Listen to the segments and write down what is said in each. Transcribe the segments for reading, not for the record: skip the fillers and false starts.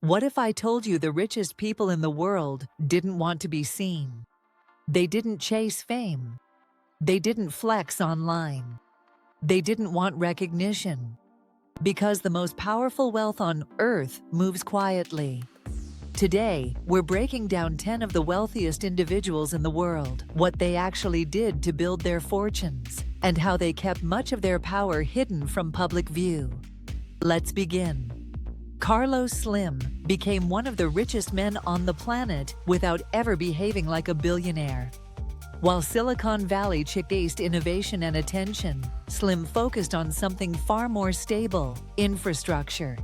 What if I told you the richest people in the world didn't want to be seen? They didn't chase fame. They didn't flex online. They didn't want recognition. Because the most powerful wealth on earth moves quietly. Today, we're breaking down 10 of the wealthiest individuals in the world, what they actually did to build their fortunes, and how they kept much of their power hidden from public view. Let's begin. Carlos Slim became one of the richest men on the planet without ever behaving like a billionaire. While Silicon Valley chased innovation and attention, Slim focused on something far more stable: infrastructure.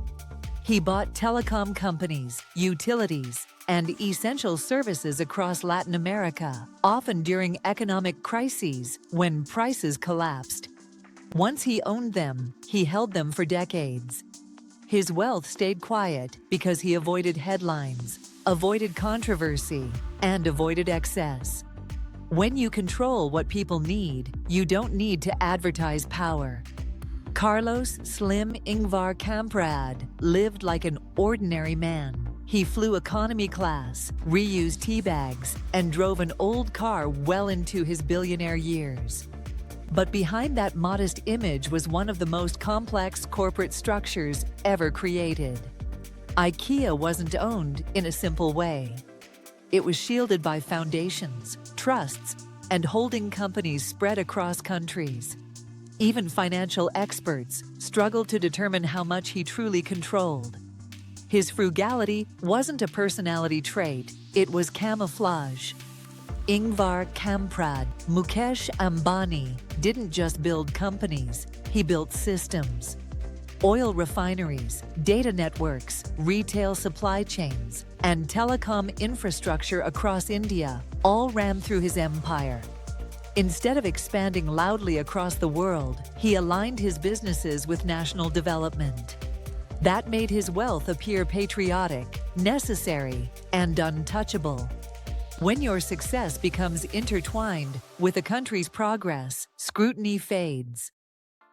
He bought telecom companies, utilities, and essential services across Latin America, often during economic crises when prices collapsed. Once he owned them, he held them for decades. His wealth stayed quiet because he avoided headlines, avoided controversy, and avoided excess. When you control what people need, you don't need to advertise power. Carlos Slim Ingvar Kamprad lived like an ordinary man. He flew economy class, reused tea bags, and drove an old car well into his billionaire years. But behind that modest image was one of the most complex corporate structures ever created. IKEA wasn't owned in a simple way. It was shielded by foundations, trusts, and holding companies spread across countries. Even financial experts struggled to determine how much he truly controlled. His frugality wasn't a personality trait, it was camouflage. Ingvar Kamprad, Mukesh Ambani, didn't just build companies, he built systems. Oil refineries, data networks, retail supply chains, and telecom infrastructure across India all ran through his empire. Instead of expanding loudly across the world, he aligned his businesses with national development. That made his wealth appear patriotic, necessary, and untouchable. When your success becomes intertwined with a country's progress, scrutiny fades.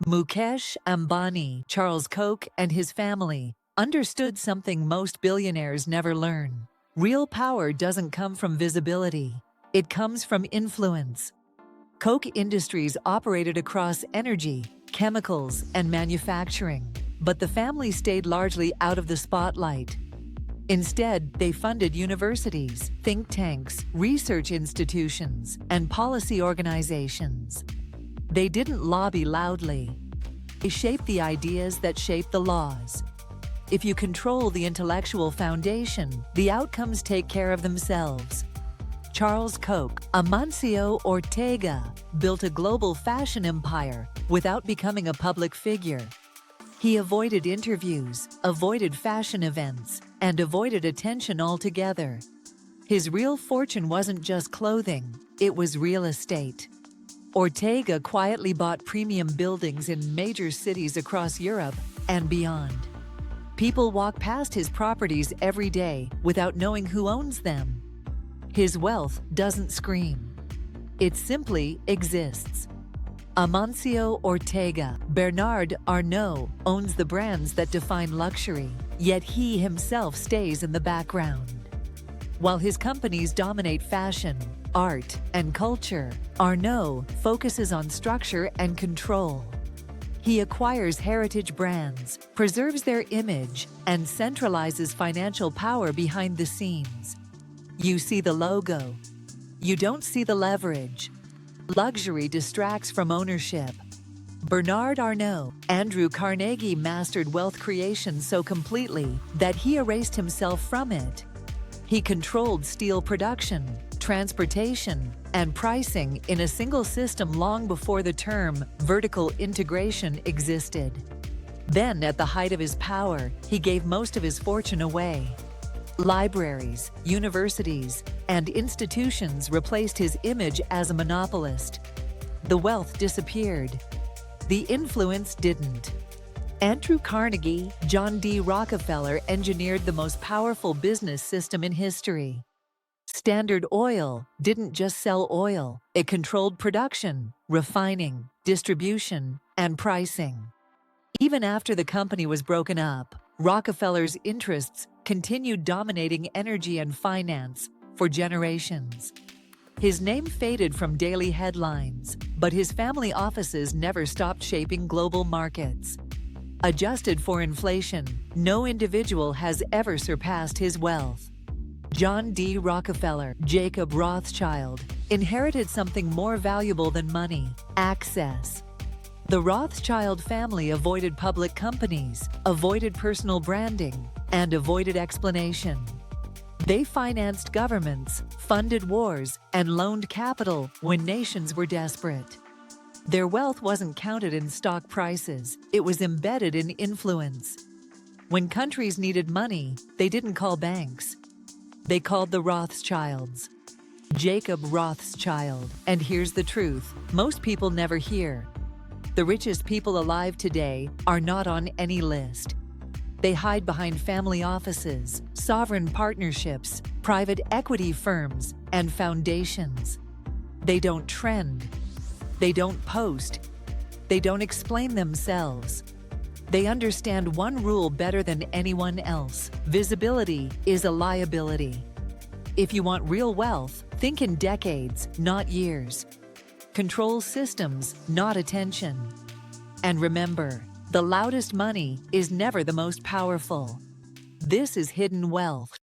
Mukesh Ambani, Charles Koch, and his family understood something most billionaires never learn. Real power doesn't come from visibility. It comes from influence. Koch Industries operated across energy, chemicals, and manufacturing, but the family stayed largely out of the spotlight. Instead, they funded universities, think tanks, research institutions, and policy organizations. They didn't lobby loudly. They shaped the ideas that shaped the laws. If you control the intellectual foundation, the outcomes take care of themselves. Charles Koch, Amancio Ortega, built a global fashion empire without becoming a public figure. He avoided interviews, avoided fashion events, and avoided attention altogether. His real fortune wasn't just clothing, it was real estate. Ortega quietly bought premium buildings in major cities across Europe and beyond. People walk past his properties every day without knowing who owns them. His wealth doesn't scream. It simply exists. Amancio Ortega, Bernard Arnault, owns the brands that define luxury, yet he himself stays in the background. While his companies dominate fashion, art, and culture, Arnault focuses on structure and control. He acquires heritage brands, preserves their image, and centralizes financial power behind the scenes. You see the logo. You don't see the leverage. Luxury distracts from ownership. Bernard Arnault, Andrew Carnegie mastered wealth creation so completely that he erased himself from it. He controlled steel production, transportation, and pricing in a single system long before the term vertical integration existed. Then, at the height of his power, he gave most of his fortune away. Libraries, universities, and institutions replaced his image as a monopolist. The wealth disappeared. The influence didn't. Andrew Carnegie, John D. Rockefeller engineered the most powerful business system in history. Standard Oil didn't just sell oil, it controlled production, refining, distribution, and pricing. Even after the company was broken up, Rockefeller's interests continued dominating energy and finance for generations. His name faded from daily headlines, but his family offices never stopped shaping global markets. Adjusted for inflation, no individual has ever surpassed his wealth. John D. Rockefeller, Jacob Rothschild, inherited something more valuable than money: access. The Rothschild family avoided public companies, avoided personal branding, and avoided explanation. They financed governments, funded wars, and loaned capital when nations were desperate. Their wealth wasn't counted in stock prices, it was embedded in influence. When countries needed money, they didn't call banks. They called the Rothschilds. Jacob Rothschild. And here's the truth most people never hear. The richest people alive today are not on any list. They hide behind family offices, sovereign partnerships, private equity firms, and foundations. They don't trend. They don't post. They don't explain themselves. They understand one rule better than anyone else: visibility is a liability. If you want real wealth, think in decades, not years. Control systems, not attention. And remember, the loudest money is never the most powerful. This is hidden wealth.